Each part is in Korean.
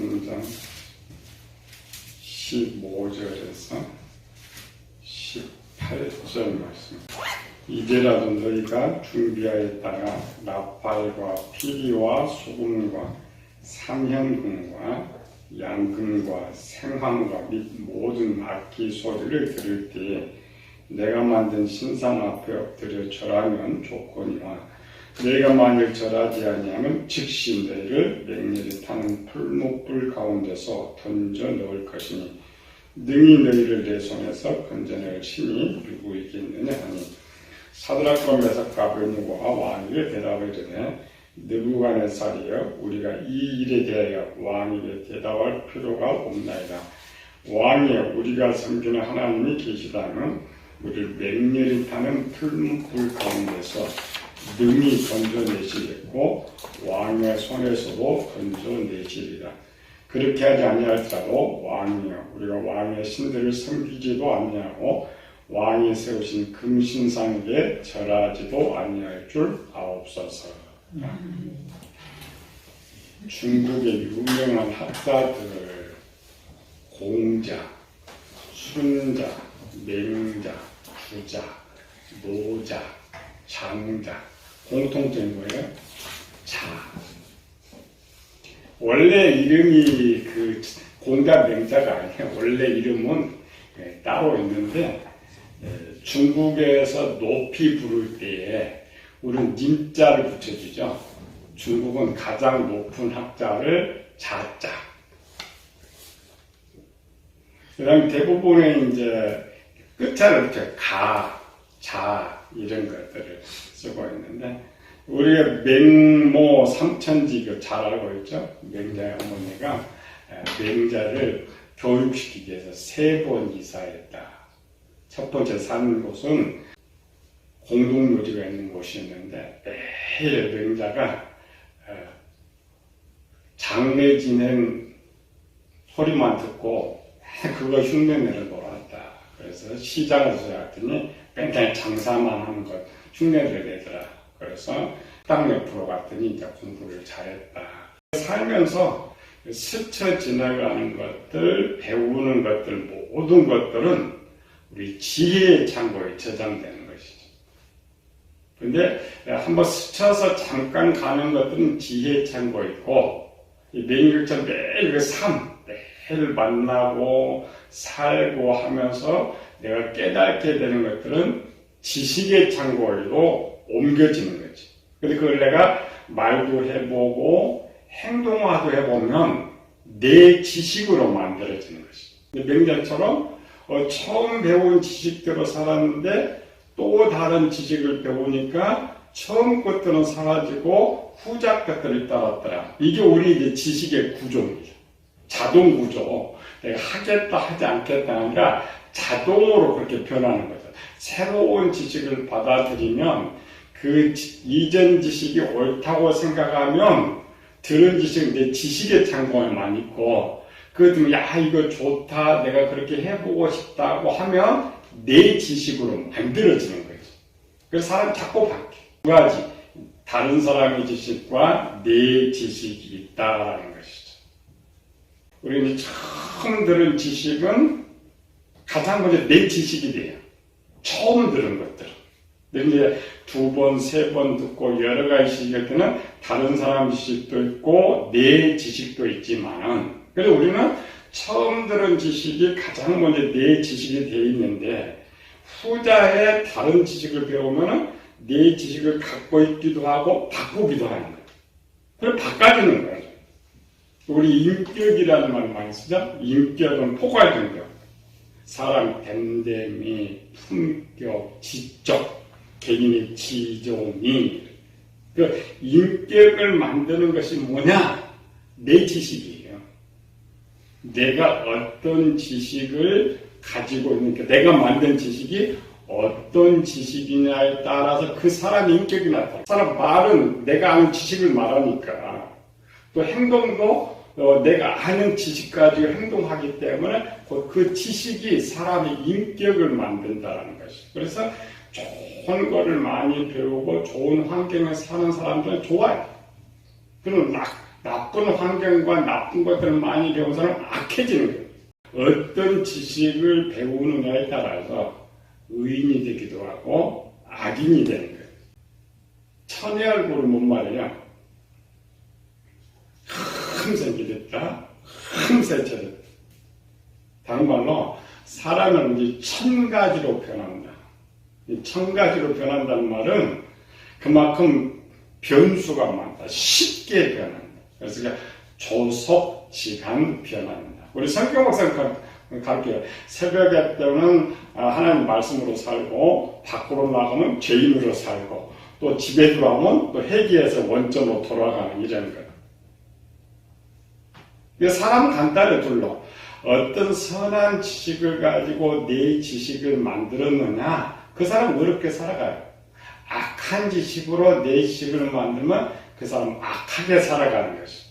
3장 15절에서 18절 말씀. 이제라도 너희가 준비하였다가 나팔과 피리와 소금과 삼현금과 양금과 생황과 및 모든 악기 소리를 들을 때에 내가 만든 신상 앞에 엎드려 절하면 좋거니와 너희가 만일 절하지 아니하면 즉시 너희를 맹렬히 타는 풀무불 가운데서 던져 넣을 것이니 능히 너희를 내 손에서 건져낼 신이 누구 있겠느냐 하니 사드락과 메삭과 아벳느고가 왕에게 대답을 이르되 느부갓네살이여 우리가 이 일에 대하여 왕에게 대답할 필요가 없나이다. 왕이여 우리가 섬기는 하나님이 계시다면 우리를 맹렬히 타는 풀무불 가운데서 능히 건져내시겠고 왕의 손에서도 건져내시리라. 그렇게 하지 아니할지라도 왕이여 우리가 왕의 신들을 섬기지도 아니하고 왕이 세우신 금신상에게 절하지도 아니할 줄 아옵소서. 중국의 유명한 학자들 공자, 순자, 맹자, 주자, 노자, 장자 공통점이 뭐예요? 자. 원래 이름이 그 공자 맹자가 아니에요. 원래 이름은 따로 있는데 중국에서 높이 부를 때에 우리는 님자를 붙여주죠. 중국은 가장 높은 학자를 자자. 그 다음에 대부분의 이제 끝자를 붙여 가, 자 이런 것들을 쓰고 있는데 우리가 맹모 삼천지 잘 알고 있죠. 맹자의 어머니가 맹자를 교육시키기 위해서 3번 이사했다. 첫 번째 사는 곳은 공동묘지가 있는 곳이었는데 매일 맹자가 장례 지낸 소리만 듣고 그거 흉내내러 놀았다. 그래서 시장을 들어갔더니 맨날 장사만 하는 것 흉내를 내더라. 그래서 땅 옆으로 갔더니 이제 공부를 잘했다. 살면서 스쳐 지나가는 것들, 배우는 것들, 모든 것들은 우리 지혜의 창고에 저장되는 것이죠. 근데 한번 스쳐서 잠깐 가는 것들은 지혜의 창고에 있고, 이 맹일처럼 매일 그 삶, 매일 만나고 살고 하면서 내가 깨닫게 되는 것들은 지식의 창고에로 옮겨지는 거지. 근데 그걸 내가 말도 해보고 행동화도 해보면 내 지식으로 만들어지는 것이. 맹자처럼 처음 배운 지식대로 살았는데 또 다른 지식을 배우니까 처음 것들은 사라지고 후작 것들이 따랐더라. 이게 우리 이제 지식의 구조입니다. 자동 구조. 내가 하겠다 하지 않겠다 하니까 자동으로 그렇게 변하는 거죠. 새로운 지식을 받아들이면 그 이전 지식이 옳다고 생각하면 들은 지식은 내 지식의 창고에만 있고 그것도 야 이거 좋다 내가 그렇게 해보고 싶다고 하면 내 지식으로 만들어지는 거지. 그래서 사람이 자꾸 바뀌어. 두 가지 다른 사람의 지식과 내 지식이 있다라는 것이죠. 우리는 처음 들은 지식은 가장 먼저 내 지식이 돼요. 처음 들은 것들은. 근데 이제 2번, 3번 듣고 여러 가지 지식일 때는 다른 사람 지식도 있고 내 지식도 있지만은 그래서 우리는 처음 들은 지식이 가장 먼저 내 지식이 되어 있는데 후자의 다른 지식을 배우면은 내 지식을 갖고 있기도 하고 바꾸기도 하는 거예요. 그걸 바꿔주는 거예요. 우리 인격이라는 말 많이 쓰죠? 인격은 포괄적이죠. 사람 됨됨이, 품격, 지적, 개인의 지종이 그 인격을 만드는 것이 뭐냐? 내 지식이에요. 내가 어떤 지식을 가지고 있는가, 내가 만든 지식이 어떤 지식이냐에 따라서 그 사람의 인격이 나타나. 사람 말은 내가 아는 지식을 말하니까 또 행동도 내가 아는 지식 가지고 행동하기 때문에 그 지식이 사람의 인격을 만든다는 것이. 그래서 좋은 거를 많이 배우고 좋은 환경에 사는 사람들은 좋아요. 그럼 나쁜 환경과 나쁜 것들을 많이 배워서는 악해지는 거예요. 어떤 지식을 배우느냐에 따라서 의인이 되기도 하고 악인이 되는 거예요. 천의 얼굴을 못 말이야. 흠새끼 됐다. 흠새쳐 됐다. 다른 말로 사람은 이제 천 가지로 변한다. 이 천 가지로 변한다는 말은 그만큼 변수가 많다. 쉽게 변한다. 그래서 조속지간 변한다. 우리 성경 목사님 가르쳐요. 새벽에 때는 하나님 말씀으로 살고 밖으로 나가면 죄인으로 살고 또 집에 들어오면 또 회개해서 원점으로 돌아가는 이런 것. 사람은 간단히 둘러 어떤 선한 지식을 가지고 내 지식을 만들었느냐 그 사람은 어렵게 살아가요. 악한 지식으로 내 지식을 만들면 그 사람은 악하게 살아가는 것이죠.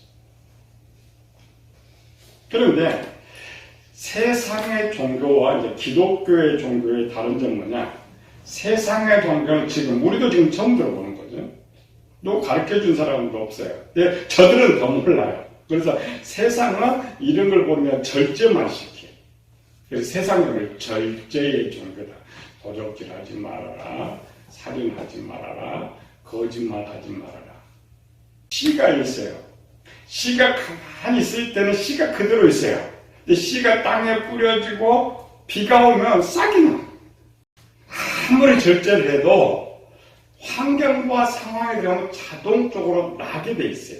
그런데 세상의 종교와 이제 기독교의 종교의 다른 점은 뭐냐? 세상의 종교는 지금 우리도 지금 처음 들어보는 거죠. 또 가르쳐준 사람도 없어요. 근데 저들은 더 몰라요. 그래서 세상은 이런 걸 보면 절제만 시켜요. 그래서 세상은 절제의 종교다. 도적질하지 말아라. 살인하지 말아라. 거짓말하지 말아라. 씨가 있어요. 씨가 가만히 있을 때는 씨가 그대로 있어요. 근데 씨가 땅에 뿌려지고 비가 오면 싹이 나. 아무리 절제를 해도 환경과 상황에 들어가면 자동적으로 나게 돼 있어요.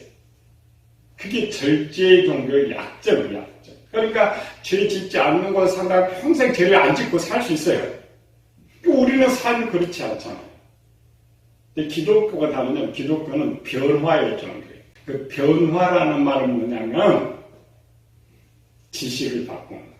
그게 절제의 종교의 약점이에요. 약점. 그러니까 죄 짓지 않는 건 상당히 평생 죄를 안 짓고 살 수 있어요. 우리는 삶이 그렇지 않잖아요. 근데 기독교가 다르면 기독교는 변화의 종교예요. 그 변화라는 말은 뭐냐면 지식을 바꾸는 거예요.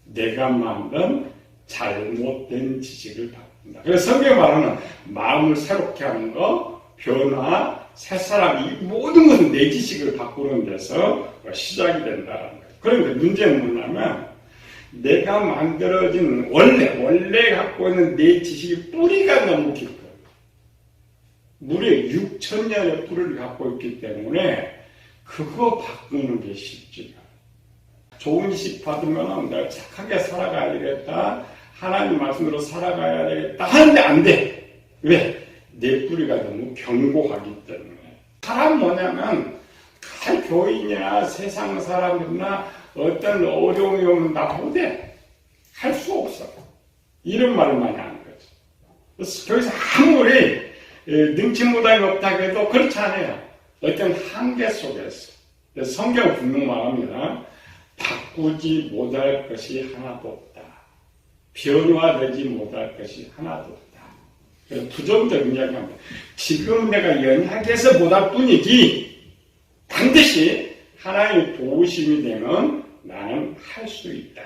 내가 만든 잘못된 지식을 바꾼다. 그래서 성경에 말하는 마음을 새롭게 하는 거, 변화, 새사람, 이 모든 것은 내 지식을 바꾸는 데서 시작이 된다는 거예요. 그런데 문제는 뭐냐면 내가 만들어진 원래 갖고 있는 내 지식의 뿌리가 너무 깊어요. 무려 6,000년의 뿌리를 갖고 있기 때문에 그거 바꾸는 게 쉽지가 않아요. 좋은 지식 받으면 내가 착하게 살아가야 되겠다. 하나님 말씀으로 살아가야 되겠다. 하는데 안 돼. 왜? 내 뿌리가 너무 견고하기 때문에. 사람 뭐냐면 교인이나 세상 사람들이나 어떤 어려움이 오면 나 못해. 할 수 없어. 이런 말을 많이 하는 거죠. 그래서 거기서 아무리 능치 못함이 없다고 해도 그렇지 않아요. 어떤 한계 속에서. 성경은 분명 말합니다. 바꾸지 못할 것이 하나도 없다. 변화되지 못할 것이 하나도 없다. 그래서 부정적인 이야기합니다. 지금 내가 연약해서 못할 뿐이지 반드시 하나님의 도우심이 되면 나는 할 수 있다.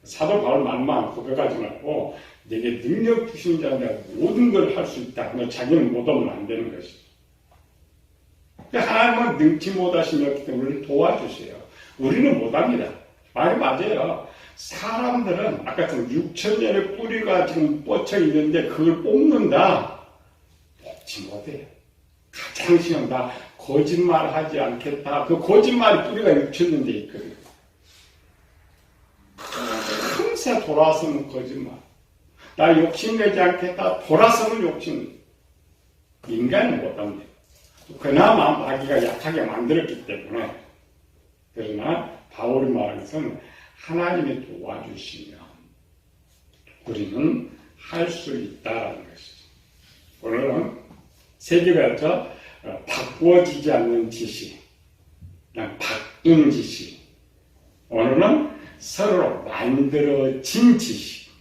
사도 바울 말만 고백하지 말고 내게 능력 주신 자가 내가 모든 걸 할 수 있다. 자기는 못하면 안 되는 것이죠. 하나님은 능치 못하시기 때문에 도와주세요. 우리는 못합니다. 말이 맞아요. 사람들은 아까처럼 6,000년의 뿌리가 지금 뻗쳐 있는데 그걸 뽑는다. 뽑지 못해요. 가장 쉬운 다 거짓말하지 않겠다. 그 거짓말의 뿌리가 6,000년대 있거든요. 금세 돌아서는 거짓말. 나 욕심내지 않겠다. 돌아서는 욕심. 인간은 못합니다. 그나마 마귀가 약하게 만들었기 때문에. 그러나 바울이 말하는 것은 하나님이 도와주시면 우리는 할 수 있다는 것이죠. 오늘은 세 개가 바꾸어지지 않는 지식, 바뀐 지식. 오늘은 서로 만들어진 지식.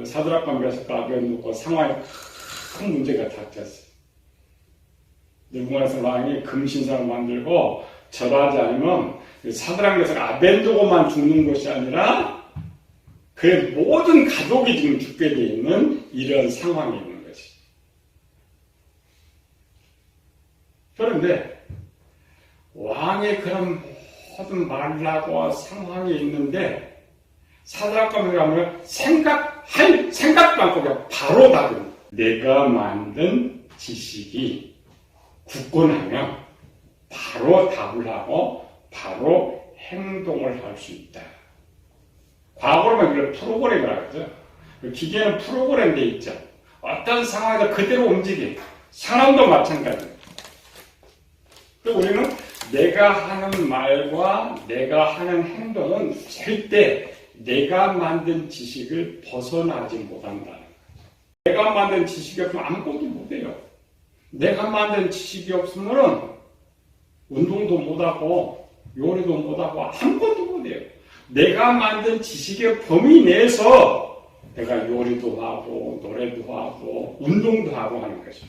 사드락과 메삭과 아벤노고 상황에 큰 문제가 닥쳤어요. 느부갓네살 왕이 금신상을 만들고 절하지 않으면 사드락 메삭 아벤노고만 죽는 것이 아니라 그의 모든 가족이 지금 죽게 되어 있는 이런 상황이 있는 것이. 그런데 왕의 그런 모든 말하고 상황이 있는데 사드락과 메삭은 생각할 생각도 않고 그냥 바로 답은 내가 만든 지식이 굳건하면 바로 답을 하고 바로 행동을 할 수 있다. 과거로만 이걸 프로그램이라고 하죠. 기계는 프로그램 돼 있죠. 어떤 상황에서 그대로 움직여. 사람도 마찬가지예요. 우리는 내가 하는 말과 내가 하는 행동은 절대 내가 만든 지식을 벗어나지 못한다는 거예요. 내가 만든 지식이 없으면 아무것도 못해요. 내가 만든 지식이 없으면 운동도 못하고 요리도 못하고 아무것도 못해요. 내가 만든 지식의 범위 내에서 내가 요리도 하고 노래도 하고 운동도 하고 하는 것이죠.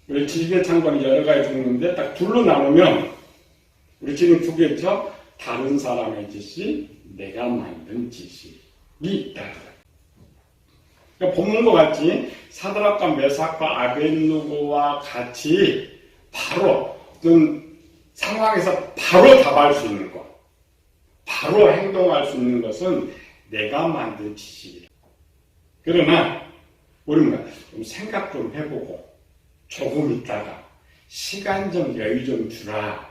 우리 지식의 창고는 여러 가지 종류인데 딱 둘로 나누면 우리 지금 두 개죠. 다른 사람의 지식, 내가 만든 지식이 있다. 그러니까 본문과 같이 사드락과 메삭과 아벳느고와 같이 바로 어떤 상황에서 바로 답할 수 있는 것, 바로 행동할 수 있는 것은 내가 만든 지식이다. 그러나 우리는 좀 생각 좀 해보고 조금 있다가 시간 좀 여유 좀 주라.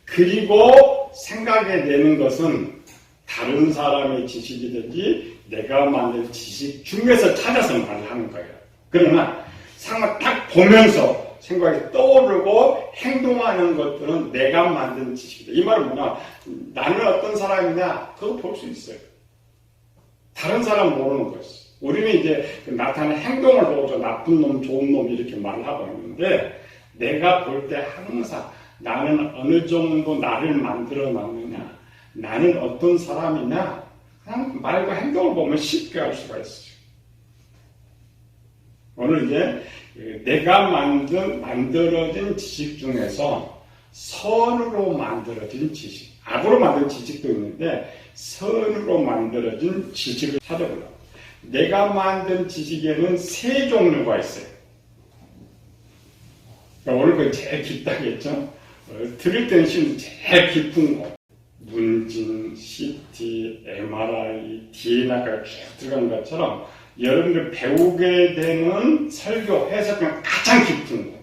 그리고 생각해내는 것은 다른 사람의 지식이든지 내가 만든 지식 중에서 찾아서 말을 하는 거예요. 그러나 상황 딱 보면서 생각이 떠오르고 행동하는 것들은 내가 만든 지식이다. 이 말은 뭐냐? 나는 어떤 사람이냐? 그거 볼 수 있어요. 다른 사람 모르는 것이. 우리는 이제 나타나는 행동을 보고 나쁜 놈, 좋은 놈 이렇게 말을 하고 있는데 내가 볼 때 항상 나는 어느 정도 나를 만들어 놨느냐, 나는 어떤 사람이냐, 그냥 말과 행동을 보면 쉽게 알 수가 있어요. 오늘 이제 내가 만들어진 지식 중에서 선으로 만들어진 지식, 악으로 만든 지식도 있는데 선으로 만들어진 지식을 찾아보려고. 내가 만든 지식에는 세 종류가 있어요. 그러니까 오늘 그 제일 깊다겠죠? 들을 때는 쉬운 제일 깊은 거. 문진, CT, MRI, DNA가 쭉 들어간 것처럼 여러분들 배우게 되는 설교, 해석은 가장 깊은 거.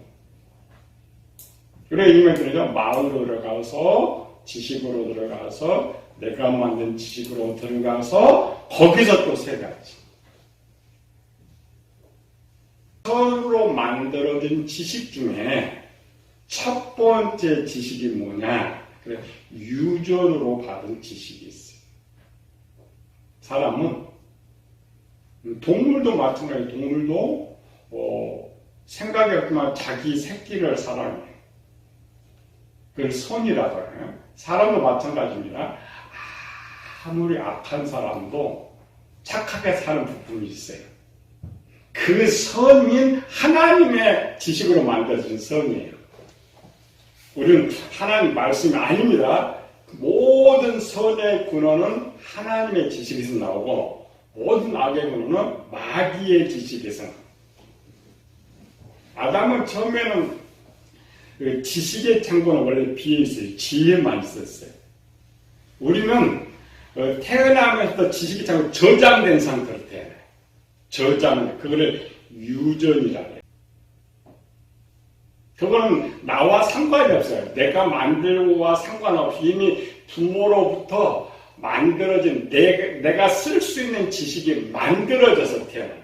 그래, 이면 그러죠. 마음으로 들어가서, 지식으로 들어가서, 내가 만든 지식으로 들어가서, 거기서 또 세 가지. 선으로 만들어진 지식 중에 첫 번째 지식이 뭐냐? 그래, 유전으로 받은 지식이 있어요. 사람은, 동물도 마찬가지예요. 동물도, 생각이 없지만 자기 새끼를 사랑해요. 그걸 선이라고 해요. 사람도 마찬가지입니다. 아무리 악한 사람도 착하게 사는 부분이 있어요. 그 선인 하나님의 지식으로 만들어진 선이에요. 우리는 하나님 말씀이 아닙니다. 모든 선의 근원은 하나님의 지식에서 나오고 모든 악의 근원은 마귀의 지식에서 나옵니다. 아담은 처음에는 그 지식의 창고는 원래 비어있어요. 지혜만 있었어요. 우리는 태어나면서 지식의 창고 저장된 상태로 태어나요. 저장, 그거를 유전이라고 해요. 그거는 나와 상관이 없어요. 내가 만들고와 상관없이 이미 부모로부터 만들어진 내가 쓸 수 있는 지식이 만들어져서 태어나요.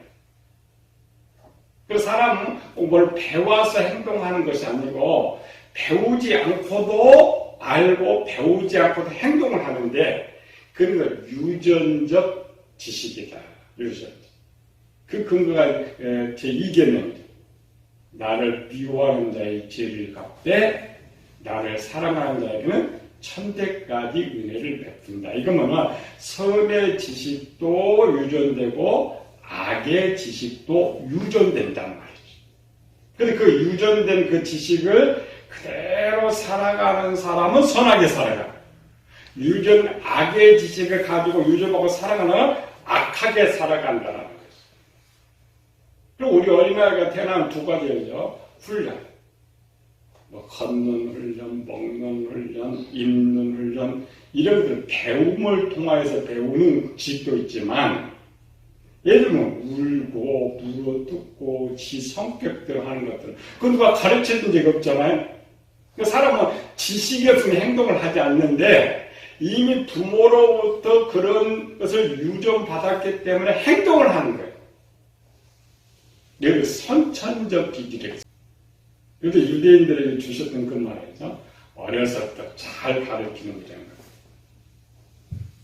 그 사람은 뭘 배워서 행동하는 것이 아니고 배우지 않고도 알고 배우지 않고도 행동을 하는데 그건 유전적 지식이다. 유전. 그 근거가 제2계명입니다. 나를 미워하는 자의 죄를 갚되 나를 사랑하는 자에게는 천대까지 은혜를 베푼다. 이건 뭐냐? 선의 지식도 유전되고 악의 지식도 유전된단 말이죠. 근데 그 유전된 그 지식을 그대로 살아가는 사람은 선하게 살아가. 악의 지식을 가지고 유전하고 살아가는 악하게 살아간다는 거죠. 그리고 우리 어린아이가 태어나면 두 가지죠. 훈련. 걷는 훈련, 먹는 훈련, 입는 훈련, 이런 그 배움을 통해서 배우는 지식도 있지만, 예를 들면 울고, 물어뜯고, 지 성격대로 하는 것들. 그건 누가 가르쳐준 적이 없잖아요. 그 사람은 지식이 없으면 행동을 하지 않는데 이미 부모로부터 그런 것을 유전받았기 때문에 행동을 하는 거예요. 여기 선천적 기질이에요. 그래도 유대인들에게 주셨던 그 말이죠. 어려서부터 잘 가르치는 거잖아요.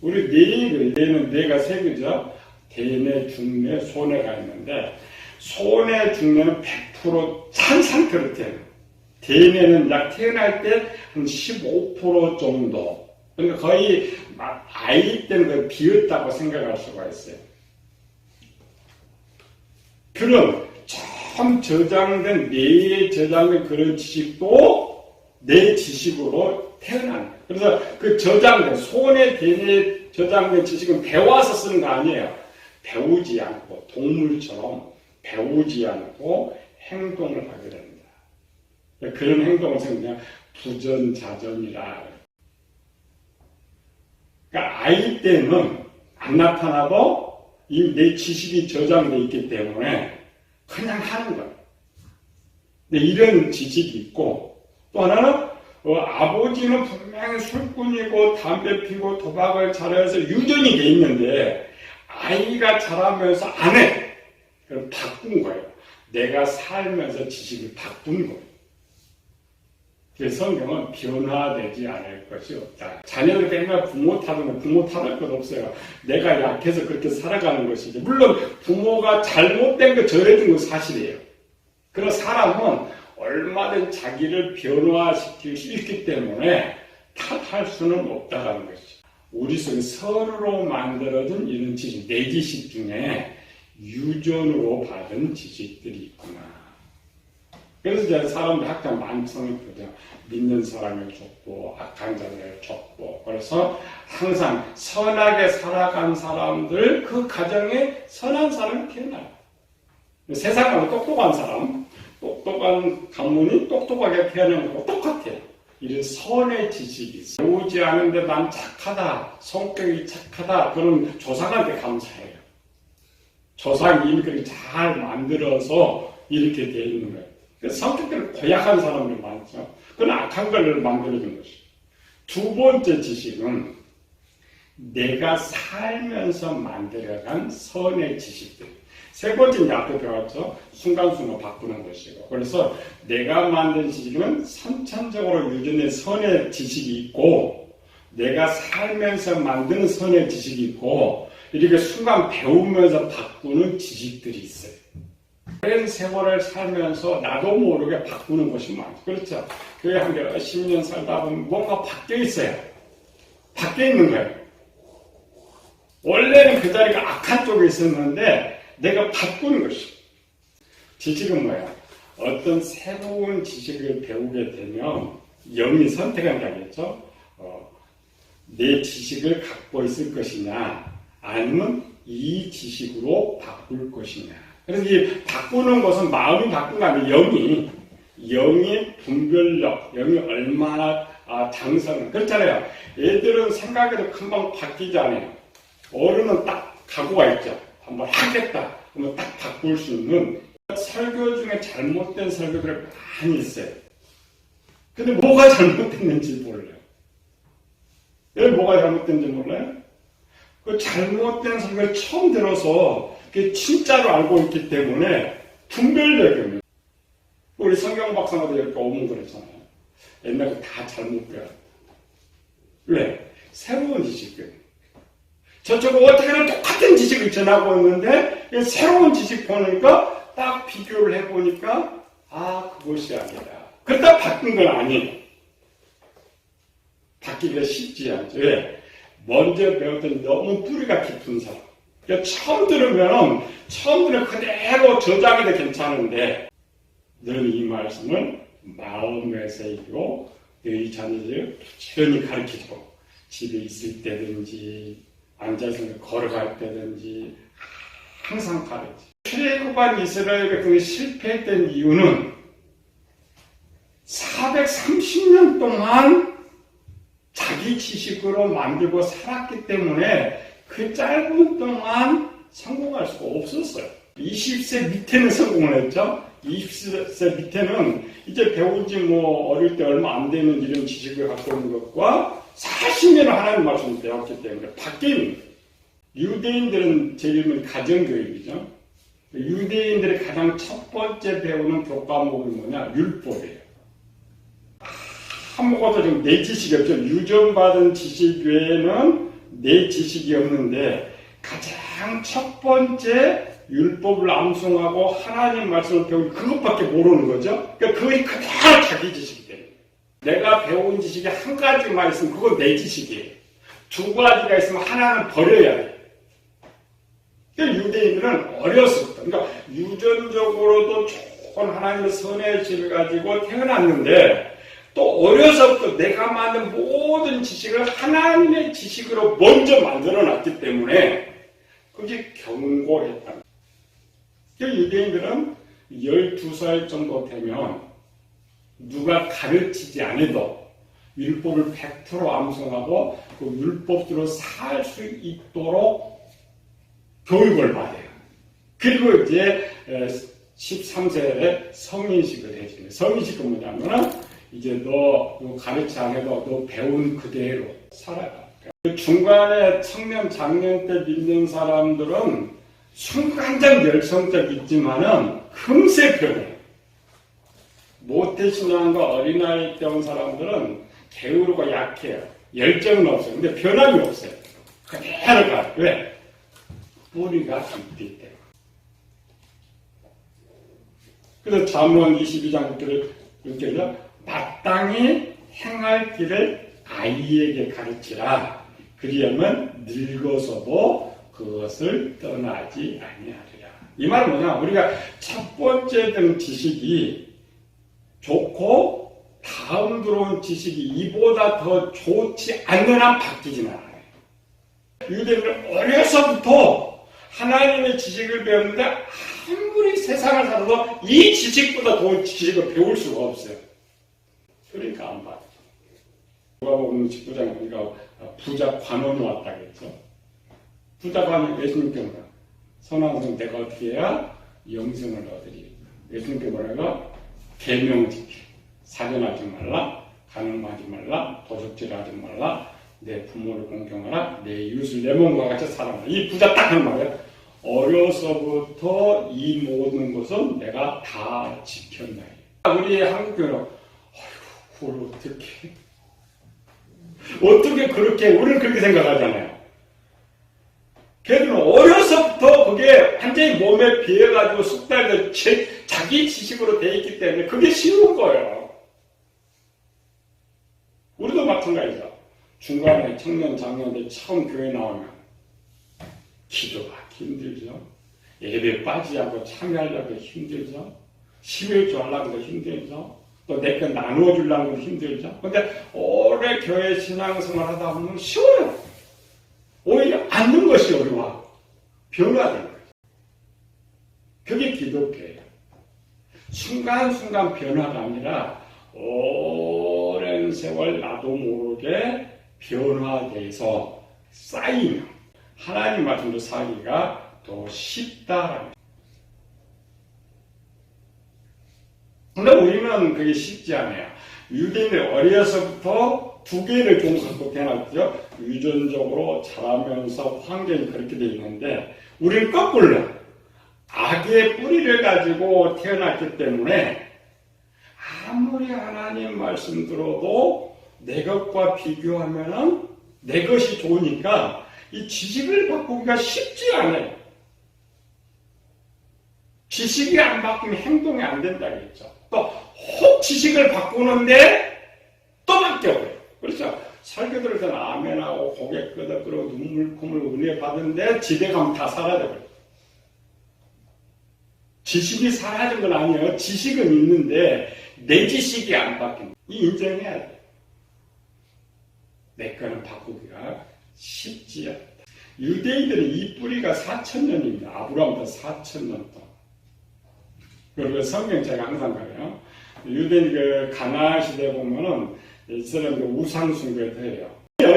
우리 뇌는 뇌가 세 개죠. 대뇌, 중뇌, 소뇌가 있는데 소뇌, 중뇌는 100% 찬 상태로 태어나요. 대뇌는 약 태어날 때 한 15% 정도. 그러니까 거의 아이 때는 비었다고 생각할 수가 있어요. 그럼 처음 저장된 뇌에 저장된 그런 지식도 내 지식으로 태어난 거예요. 그래서 그 저장된 손에 대뇌에 저장된 지식은 배워서 쓰는 거 아니에요. 배우지 않고 동물처럼 배우지 않고 행동을 하게 됩니다. 그런 행동을 그냥 부전자전이라. 그러니까 아이 때는 안 나타나도 이미 내 지식이 저장되어 있기 때문에 그냥 하는 거예요. 근데 이런 지식이 있고 또 하나는 아버지는 분명히 술꾼이고 담배 피고 도박을 잘해서 유전이 돼 있는데 아이가 자라면서 안 해. 그럼 바꾼 거예요. 내가 살면서 지식을 바꾼 거예요. 그래서 성경은 변화되지 않을 것이 없다. 자녀들 맨날 부모 탓하면 부모 탓할 것 없어요. 내가 약해서 그렇게 살아가는 것이지. 물론 부모가 잘못된 거 전해준 건 사실이에요. 그런 사람은 얼마든 자기를 변화시킬 수 있기 때문에 탓할 수는 없다는 것이죠. 우리 속에 서로 만들어진 이런 지식, 내 지식 중에 유전으로 받은 지식들이 있구나. 그래서 이제 사람들 학자 만성이 그러죠. 믿는 사람을 줬고 악한 자를 줬고 그래서 항상 선하게 살아간 사람들 그 가정에 선한 사람이 태어나요. 세상은 똑똑한 사람, 똑똑한 가문이 똑똑하게 태어나는 거고 똑같아요. 이런 선의 지식이 있어요. 배우지 않은데 난 착하다, 성격이 착하다 그런 조상한테 감사해요. 조상이 이미 그렇게 잘 만들어서 이렇게 되어 있는 거예요. 성격들은 고약한 사람들이 많죠. 그건 악한 걸 만들어준 것이죠. 두 번째 지식은 내가 살면서 만들어간 선의 지식들. 세 번째는 앞에 배웠죠. 순간순간 바꾸는 것이고. 그래서 내가 만든 지식은 선천적으로 유전된 선의 지식이 있고 내가 살면서 만드는 선의 지식이 있고 이렇게 순간 배우면서 바꾸는 지식들이 있어요. 오랜 세월을 살면서 나도 모르게 바꾸는 것이 많죠. 그렇죠? 교회 한 몇 십 년 살다 보면 뭔가 바뀌어 있어요. 바뀌어 있는 거예요. 원래는 그 자리가 악한 쪽에 있었는데 내가 바꾸는 것이. 지식은 뭐야? 어떤 새로운 지식을 배우게 되면 영이 선택한 게 아니겠죠? 내 지식을 갖고 있을 것이냐 아니면 이 지식으로 바꿀 것이냐. 그래서 이 바꾸는 것은 마음이 바꾼 거 아니에요. 영의 분별력, 영이 얼마나 장성은 그렇잖아요. 애들은 생각해도 금방 바뀌지 않아요. 어른은 딱 각오가 있죠. 한번 하겠다. 그러면 딱 바꿀 수 있는 설교 중에 잘못된 설교들이 많이 있어요. 근데 뭐가 잘못됐는지 몰라요. 왜 뭐가 잘못된지 몰라요? 그 잘못된 설교를 처음 들어서 그게 진짜로 알고 있기 때문에 분별력이 우리 성경 박사마다 이렇게 오면 그랬잖아요. 옛날에 다 잘못 배웠다. 왜? 새로운 지식들. 저쪽은 어떻게든 똑같은 지식을 전하고 있는데 새로운 지식 보니까 딱 비교를 해보니까 그것이 아니다. 그렇다 바뀐 건 아니에요. 바뀌기가 쉽지 않죠. 왜? 먼저 배웠던 너무 뿌리가 깊은 사람. 그러니까 처음 들으면 그대로 저장이 돼 괜찮은데 너는 이 말씀을 마음에 새기고 너희 자녀들을 부지런히 가르치고 집에 있을 때든지 앉아서 걸어갈 때든지 항상 가르치. 출애굽한 이스라엘 백성이 실패했던 이유는 430년 동안 자기 지식으로 만들고 살았기 때문에 그 짧은 동안 성공할 수가 없었어요. 20세 밑에는 성공을 했죠. 20세 밑에는 이제 배운 지 뭐 어릴 때 얼마 안 되는 이런 지식을 갖고 있는 것과 40년을 하나님 말씀을 배웠기 때문에 바뀐 유대인들은 제 이름은 가정교육이죠. 유대인들의 가장 첫 번째 배우는 교과목이 뭐냐? 율법이에요. 아무것도 지금 내 지식이 없죠. 유전받은 지식 외에는 내 지식이 없는데 가장 첫 번째 율법을 암송하고 하나님 말씀을 배우는 그것밖에 모르는 거죠. 그러니까 그것이 그대로 자기 지식이 돼요. 내가 배운 지식이 한 가지만 있으면 그건 내 지식이에요. 두 가지가 있으면 하나는 버려야 돼요. 그러니까 유대인들은 어렸을 때, 그러니까 유전적으로도 좋은 하나님의 선의 질을 가지고 태어났는데 또 어려서부터 내가 만든 모든 지식을 하나님의 지식으로 먼저 만들어놨기 때문에 그게 견고했다. 유대인들은 12살 정도 되면 누가 가르치지 않아도 율법을 100% 암송하고 그 율법대로 살 수 있도록 교육을 받아요. 그리고 이제 13세에 성인식을 해주는. 성인식은 뭐냐면은 이제 너 가르치 안 해도 너 배운 그대로 살아가. 중간에 청년, 장년 때 믿는 사람들은 순간적 열성적 있지만은 금세 변해요. 모태신앙과 어린아이 때 온 사람들은 게으르고 약해요. 열정은 없어요. 근데 변함이 없어요. 그대로 가요. 왜? 뿌리가 깊기 때문에. 그래서 잠언 22장 6절을 이렇게 마땅히 행할 길을 아이에게 가르치라. 그리하면 늙어서도 그것을 떠나지 아니하리라. 이 말은 뭐냐? 우리가 첫 번째 된 지식이 좋고 다음 들어온 지식이 이보다 더 좋지 않는 한 바뀌진 않아요. 유대인은 어려서부터 하나님의 지식을 배웠는데 아무리 세상을 살아도 이 지식보다 더 지식을 배울 수가 없어요. 그러니까 안 받죠. 누가복음 19장에 보니까 부자 관원이 왔다 그랬죠. 부자 관원이 예수님께 뭐라? 선왕성 내가 어떻게 해야 영생을 얻으리. 예수님께 뭐라고? 계명 지키. 살인하지 말라. 간음하지 말라. 도적질하지 말라. 내 부모를 공경하라. 내 이웃을 내 몸과 같이 사랑하라. 이 부자 딱 하는 말이에요. 어려서부터 이 모든 것은 내가 다 지켰나이. 우리 한국교회는 아이고 그걸 어떻게 그렇게 우리는 그렇게 생각하잖아요. 걔들은 어려서부터 그게 완전히 몸에 비해가지고 숙달돼 자기 지식으로 돼 있기 때문에 그게 쉬운 거예요. 우리도 마찬가지죠. 중간에 청년, 장년들 처음 교회 나오면 기도하기 힘들죠. 예배 빠지지 않고 참여하려고 힘들죠. 11조 하려고 힘들죠. 또 내 거 나누어주려고 힘들죠. 근데 오래 교회 신앙생활 하다 보면 쉬워요. 오히려 앉는 것이 어려워. 변화되는 거예요. 그게 기독교예요. 순간순간 변화가 아니라 오랜 세월 나도 모르게 변화돼서 쌓이면 하나님 말씀도 살기가 더 쉽다라는 거예요. 근데 우리는 그게 쉽지 않아요. 유대인들 어려서부터 두 개를 좀 갖고 태어났죠. 유전적으로 자라면서 환경이 그렇게 돼 있는데 우리는 거꾸로 악의 뿌리를 가지고 태어났기 때문에 아무리 하나님 말씀 들어도 내 것과 비교하면은 내 것이 좋으니까 이 지식을 바꾸기가 쉽지 않아요. 지식이 안 바꾸면 행동이 안 된다 그랬죠. 또 혹 지식을 바꾸는데 또 바뀌어요. 그렇죠. 설교 들을 때는 아멘하고 고개 끄덕끄고 눈물 콧물 은혜 받는데 집에 가면 다 사라져버려요. 지식이 사라진 건 아니에요. 지식은 있는데 내 지식이 안 바뀐다. 이 인정해야 돼요. 내 거는 바꾸기가 쉽지 않다. 유대인들은 이 뿌리가 4,000년입니다. 아브라함부터 4,000년 동안. 그리고 성경 제가 항상 가요. 유대인 그 가나안 시대에 보면은 이스라엘도 우상숭배도 해요.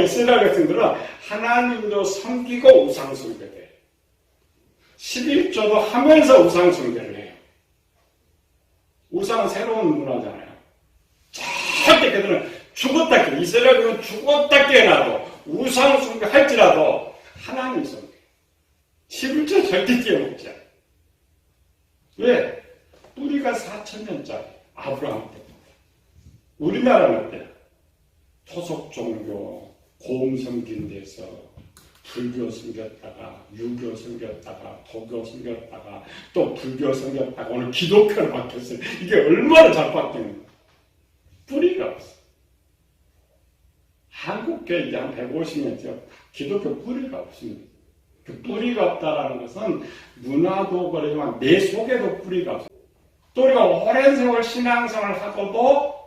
이스라엘 백성들은 하나님도 섬기고 우상숭배도 해요. 11조도 하면서 우상 숭배를 해요. 우상은 새로운 문화잖아요. 절대 그들은 죽었다 깨 이스라엘은 죽었다 깨어나도 우상 숭배할지라도 하나님 숭배. 11조 절대 깨어먹지 않아요. 왜? 뿌리가 4,000년짜리 아브라함 때부터. 우리나라는 어때요? 토속 종교, 고음 섬긴 데서 불교 섬겼다가 유교 섬겼다가 도교 섬겼다가 또 불교 섬겼다가 오늘 기독교로 바뀌었어요. 이게 얼마나 잘 바뀌는 거예요. 뿌리가 없어. 한국교회 이제 한 150년째 기독교 뿌리가 없습니다. 그 뿌리가 없다라는 것은 문화도 그러지만 내 속에도 뿌리가 없어요. 또 우리가 오랜 세월 신앙생활을 하고도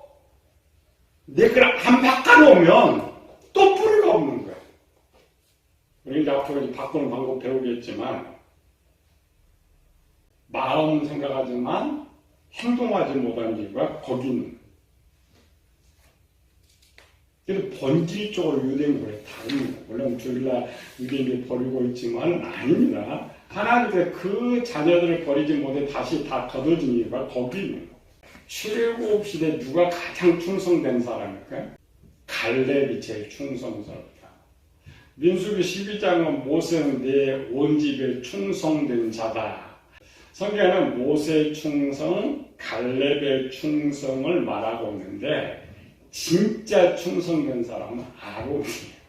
내 걸 안 바꿔놓으면 또 뿌리가 없는 거예요. 우리 이제 앞으로 바꾸는 방법 배우겠지만 마음 생각하지만 행동하지 못하는 이유가 거기 있는 거예요. 그래서 본질적으로 유대인과 다릅니다. 물론 주일날 유대인을 버리고 있지만 아닙니다. 하나님께서 그 자녀들을 버리지 못해 다시 다 거둬진 이유가 거기 있는 거예요. 출애굽 시대 누가 가장 충성된 사람일까요? 갈렙이 제일 충성스럽다. 민수기 12장은 모세는 내 온 집에 충성된 자다. 성경에는 모세의 충성, 갈렙의 충성을 말하고 있는데 진짜 충성된 사람은 아론이에요.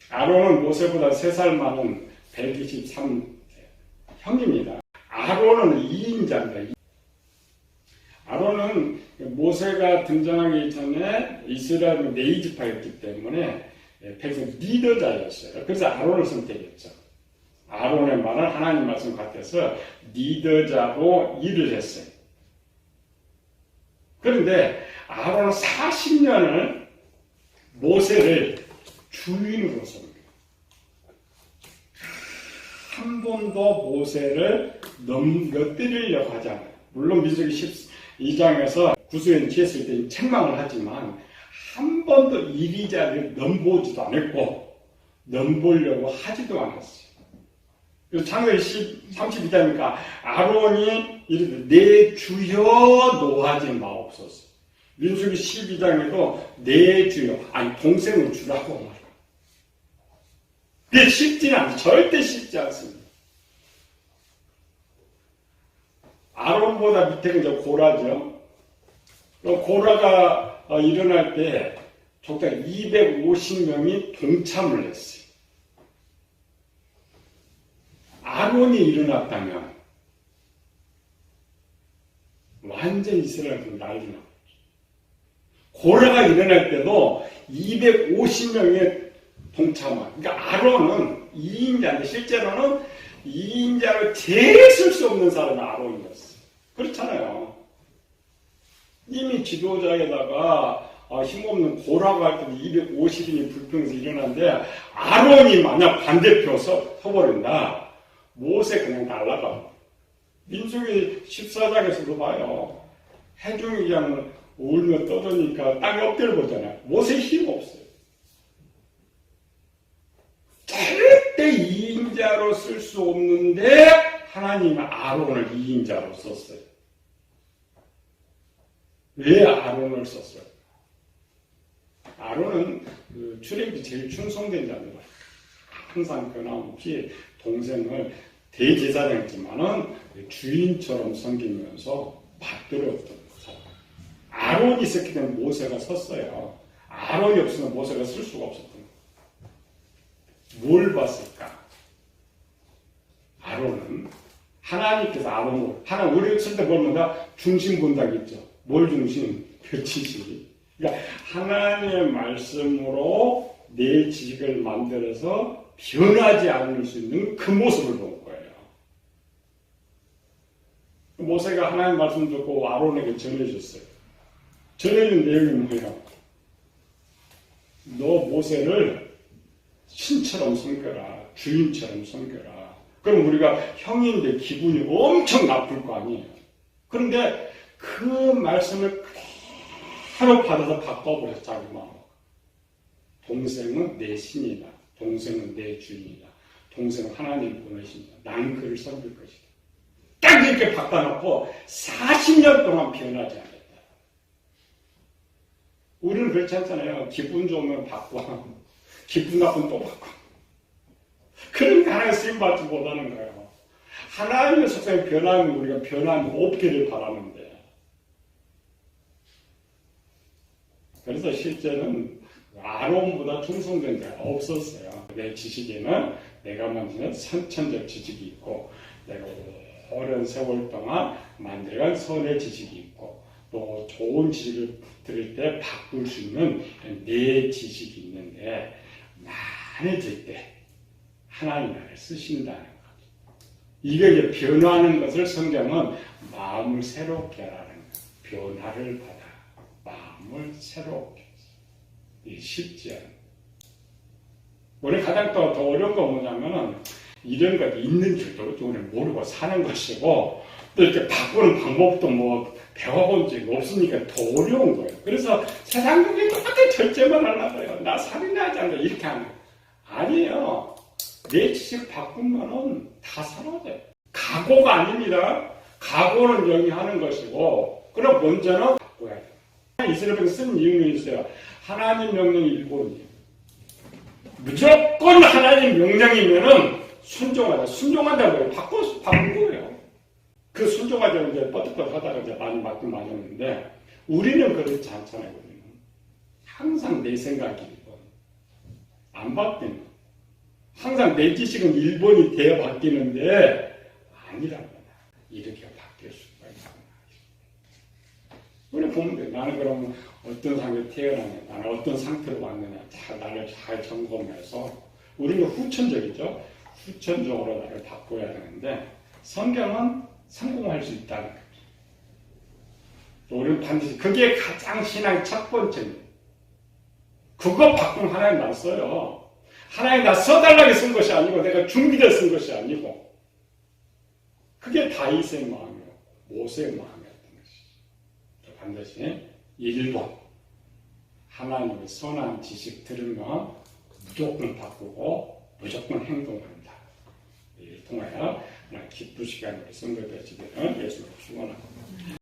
아론은 모세보다 3살 많은 123세 형입니다. 아론은 2인자입니다. 아론은 모세가 등장하기 전에 이스라엘은 네이지파였기 때문에 백성 리더자였어요. 그래서 아론을 선택했죠. 아론의 말은 하나님 말씀 같아서 리더자로 일을 했어요. 그런데 아론은 40년을 모세를 주인으로 섬겨요. 한 번도 모세를 넘겨뜨리려고 하지 않아요. 물론 민수기 12장에서 구수인 취했을 때 책망을 하지만 한 번도 이리저리 넘보지도 않았고 넘보려고 하지도 않았어요. 그래서 창세기 32장이니까 아론이 이르되 내 주여 노하지 마옵소서. 민수기 12장에도 내 주여, 아니 동생을 주라고 말해요. 그게 쉽지는 않아요. 절대 쉽지 않습니다. 아론보다 밑에가 이제 고라죠. 고라가 일어날 때 적당 250명이 동참을 했어요. 아론이 일어났다면 완전 이스라엘은 난리 나고 고라가 일어날 때도 250명의 동참한. 그러니까 아론은 2인자인데 실제로는 2인자로 제일 쓸 수 없는 사람이 아론이었어요. 그렇잖아요. 이미 지도자에다가 힘없는 고라가 할 때도 250인이 불평해서 일어났는데 아론이 만약 반대표 서버린다. 모세 그냥 날라가. 민수기 14장에서도 봐요. 해중이 그냥 울며 떠드니까 땅에 엎드려 보잖아요. 모세의 힘 없어요. 절대 2인자로 쓸 수 없는데 하나님은 아론을 2인자로 썼어요. 왜 아론을 썼어요? 아론은 출애굽이 제일 충성된 자입니다. 항상 변함없이 동생을 대제사장이지만은 주인처럼 섬기면서 받들었던 사람. 아론이 있었기 때문에 모세가 섰어요. 아론이 없으면 모세가 쓸 수가 없었던 거예요. 뭘 봤을까? 아론은 하나님께서 아론을 우리 쓸 때 보면 중심 본다고 있죠. 뭘 중심? 그 지식. 그러니까 하나님의 말씀으로 내 지식을 만들어서 변하지 않을 수 있는 그 모습을 본 거예요. 모세가 하나님 말씀 듣고 아론에게 전해줬어요. 전해준 내용이 뭐예요? 너 모세를 신처럼 섬겨라. 주인처럼 섬겨라. 그럼 우리가 형인데 기분이 엄청 나쁠 거 아니에요. 그런데 그 말씀을 그대로 받아서 바꿔버렸어. 자기 마음. 동생은 내 신이다. 동생은 내 주인이다. 동생 하나님 보내신다. 나는 그를 섬길 것이다. 딱 이렇게 바꿔놓고 40년 동안 변하지 않았다. 우리는 그렇지 않잖아요. 기분 좋으면 바꿔. 기분 나쁘면 또 바꿔. 그러니까 하나님 쓰임받지 못하는 거예요. 하나님의 속성이 변하면 우리가 변함이 없기를 바라는데. 그래서 실제는 아론보다 충성된 자가 없었어요. 내 지식에는 내가 만드는 선천적 지식이 있고 내가 오랜 세월 동안 만들어간 선의 지식이 있고 또 좋은 지식을 들을 때 바꿀 수 있는 내 지식이 있는데 많아질 때 하나님 나를 쓰신다는 것. 이게 이제 변화하는 것을 성경은 마음을 새롭게 하라는 거예요. 변화를 받아 마음을 새롭게. 이게 쉽지 않아요. 우리 가장 더 어려운 건 뭐냐면은 이런 것이 있는 줄도 우리는 모르고 사는 것이고 또 이렇게 바꾸는 방법도 뭐 배워본 적이 없으니까 더 어려운 거예요. 그래서 세상적인 똑같은 절제만 하려고요. 나 살인하지 않는다 이렇게 하는 거예요. 아니에요. 내 지식 바꾸면은 다 사라져요. 각오가 아닙니다. 각오는 영위하는 것이고 그럼 먼저는 바꿔야 돼요. 이스라엘에서 쓴 이유는 있어요. 하나님 명령이 1번이에요. 무조건 하나님 명령이면은 순종하다. 순종한다고 바꾼 거예요. 그 순종하자고 이제 뻗떡뻗떡 하다가 이제 많이 맞긴 맞았는데 우리는 그렇지 않잖아요. 우리는. 항상 내 생각이 1번. 안 바뀌는. 항상 내 지식은 1번이 되어 바뀌는데 아니란 말이야. 이렇게 바뀔 수가 있구나. 우리 보면 돼. 나는 그러면 어떤 상태에 태어나냐, 나는 어떤 상태로 왔느냐, 나를 잘 점검해서 우리는 후천적이죠. 후천적으로 나를 바꿔야 되는데 성경은 성공할 수 있다는 거죠. 우리는 반드시 그게 가장 신앙의 첫 번째입니다. 그거 바꾸면 하나님 나 써요. 하나님 나 써달라고 쓴 것이 아니고 내가 준비되어 쓴 것이 아니고 그게 다윗의 마음이고 모세의 마음이었던 것이죠. 반드시 1번 하나님의 선한 지식 들으면 무조건 바꾸고 무조건 행동한다. 이를 통하여 기쁘시게 하는 성도 되시기를 예수로 축원합니다.